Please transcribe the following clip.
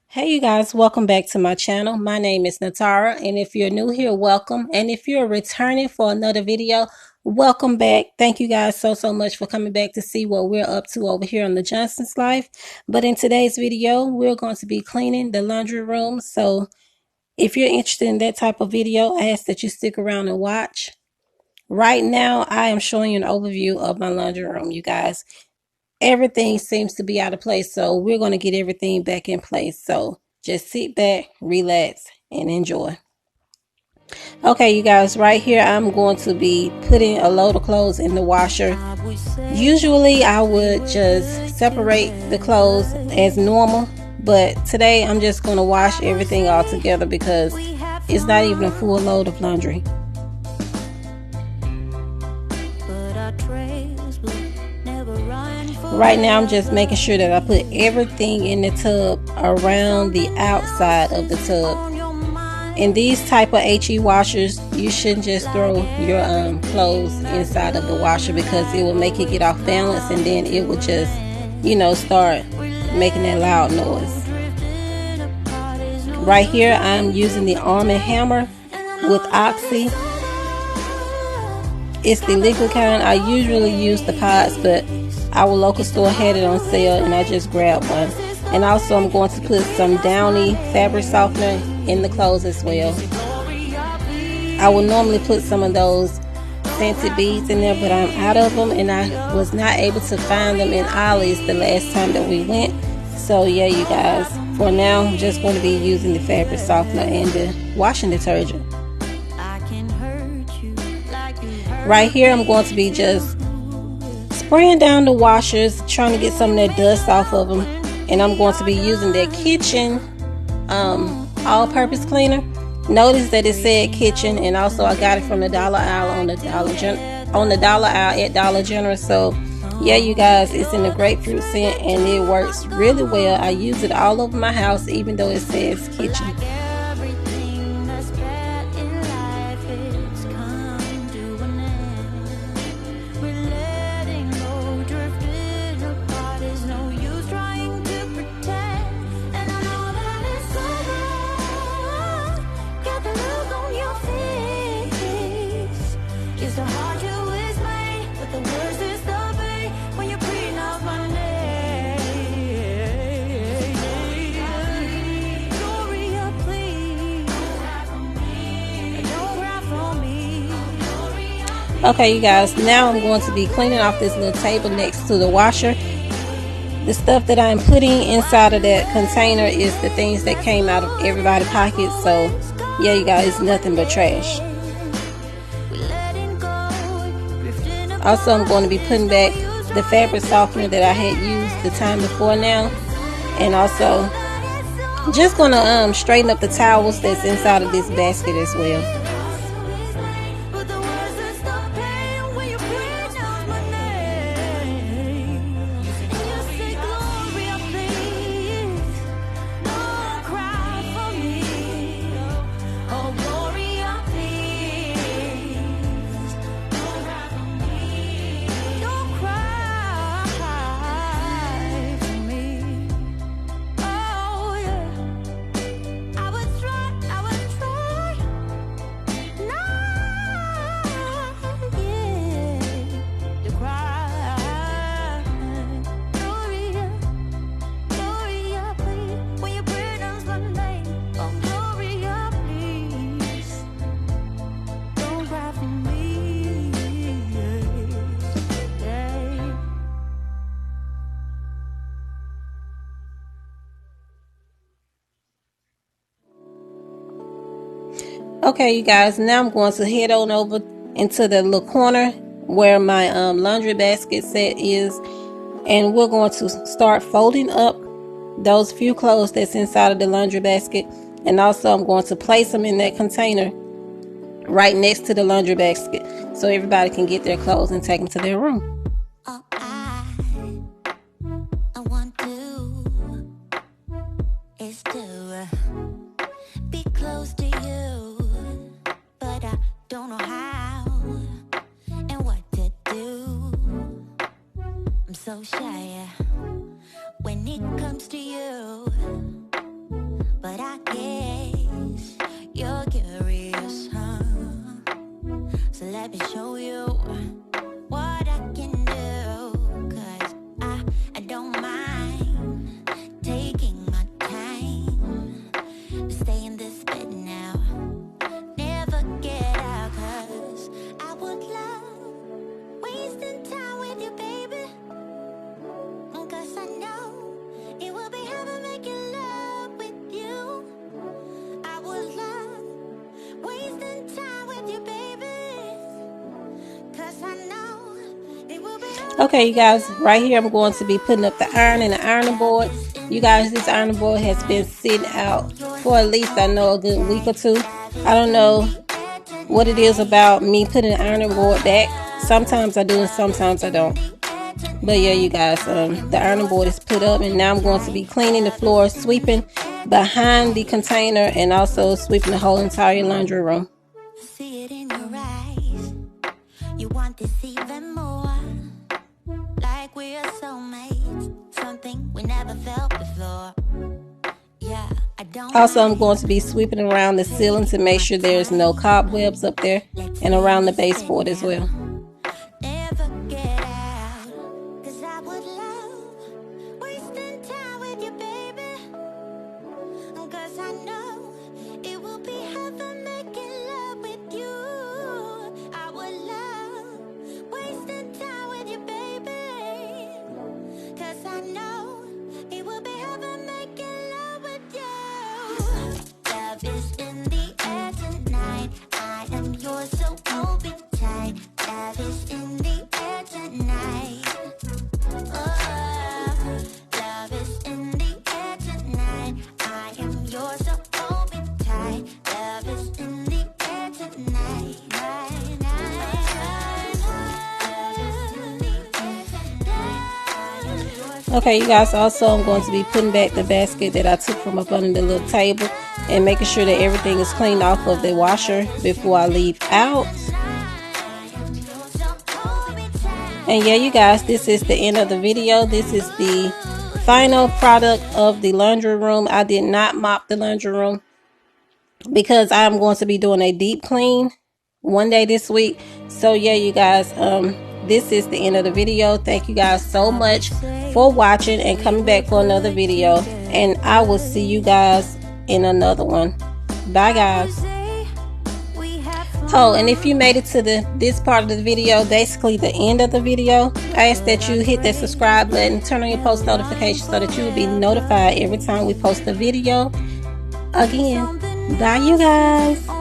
Hey you guys, welcome back to my channel. My name is Natara, and if you're new here, welcome. And if you're returning for another video, welcome back. Thank you guys so much for coming back to see what we're up to over here on the Johnson's Life. But in today's video, we're going to be cleaning the laundry room. So if you're interested in that type of video, I ask that you stick around and watch. Right now, I am showing you an overview of my laundry room, you guys. Everything seems to be out of place, so we're going to get everything back in place. So just sit back, relax, and enjoy. Okay, you guys, right here I'm going to be putting a load of clothes in the washer. Usually I would just separate the clothes as normal, but today I'm just going to wash everything all together because it's not even a full load of laundry. Right now I'm just making sure that I put everything in the tub around the outside of the tub. In these type of HE washers, you shouldn't just throw your clothes inside of the washer because it will make it get off balance, and then it will just, start making that loud noise. Right here I'm using the Arm & Hammer with Oxy. It's the liquid kind. I usually use the pods, but our local store had it on sale and I just grabbed one. And also I'm going to put some Downy fabric softener in the clothes as well. I would normally put some of those scented beads in there, but I'm out of them and I was not able to find them in Ollie's the last time that we went. So yeah, you guys, for now I'm just going to be using the fabric softener and the washing detergent. Right here I'm going to be just spraying down the washers, trying to get some of that dust off of them. And I'm going to be using that kitchen all-purpose cleaner. Notice that it said kitchen, and also I got it from the dollar aisle on the dollar aisle at Dollar General. So yeah, you guys, it's in the grapefruit scent and it works really well. I use it all over my house even though it says kitchen. Okay, you guys, now I'm going to be cleaning off this little table next to the washer. The stuff that I'm putting inside of that container is the things that came out of everybody's pockets. So yeah, you guys, nothing but trash. Also, I'm going to be putting back the fabric softener that I had used the time before now. And also just going to straighten up the towels that's inside of this basket as well. Okay, you guys, now I'm going to head on over into the little corner where my laundry basket set is, and we're going to start folding up those few clothes that's inside of the laundry basket. And also I'm going to place them in that container right next to the laundry basket so everybody can get their clothes and take them to their room. I want to is to be close to you, but I don't know how and what to do. I'm so shy when it comes to you. Okay, you guys, right here I'm going to be putting up the iron and the ironing board. You guys, this ironing board has been sitting out for at least, I know, a good week or two. I don't know what it is about me putting the ironing board back. Sometimes I do and sometimes I don't. But yeah, you guys, the ironing board is put up, and now I'm going to be cleaning the floor, sweeping behind the container, and also sweeping the whole entire laundry room. See it in your eyes. You want this even more. Like we are soulmates. Something we never felt before. Yeah, I don't. Also, I'm going to be sweeping around the ceiling to make sure there's no cobwebs up there, and around the baseboard as well. Never get out. 'Cause I would love wasting time with you, baby. 'Cause I know it will be heaven making love with you. I would love wasting time with you, baby. 'Cause I know it will be heaven making love with you. Love is in the air tonight. I am yours, so hold me tight. Love is in the air tonight. Oh, love is in the air tonight. I am yours, so hold me tight. Love is in the air tonight. Okay, you guys, also I'm going to be putting back the basket that I took from up under the little table and making sure that everything is cleaned off of the washer before I leave out. And yeah, you guys, this is the end of the video. This is the final product of the laundry room. I did not mop the laundry room because I'm going to be doing a deep clean one day this week. So yeah, you guys, this is the end of the video. Thank you guys so much for watching and coming back for another video, and I will see you guys in another one. Bye guys. Oh, and if you made it to this part of the video, basically the end of the video, I ask that you hit that subscribe button, turn on your post notifications so that you will be notified every time we post a video. Again, bye you guys.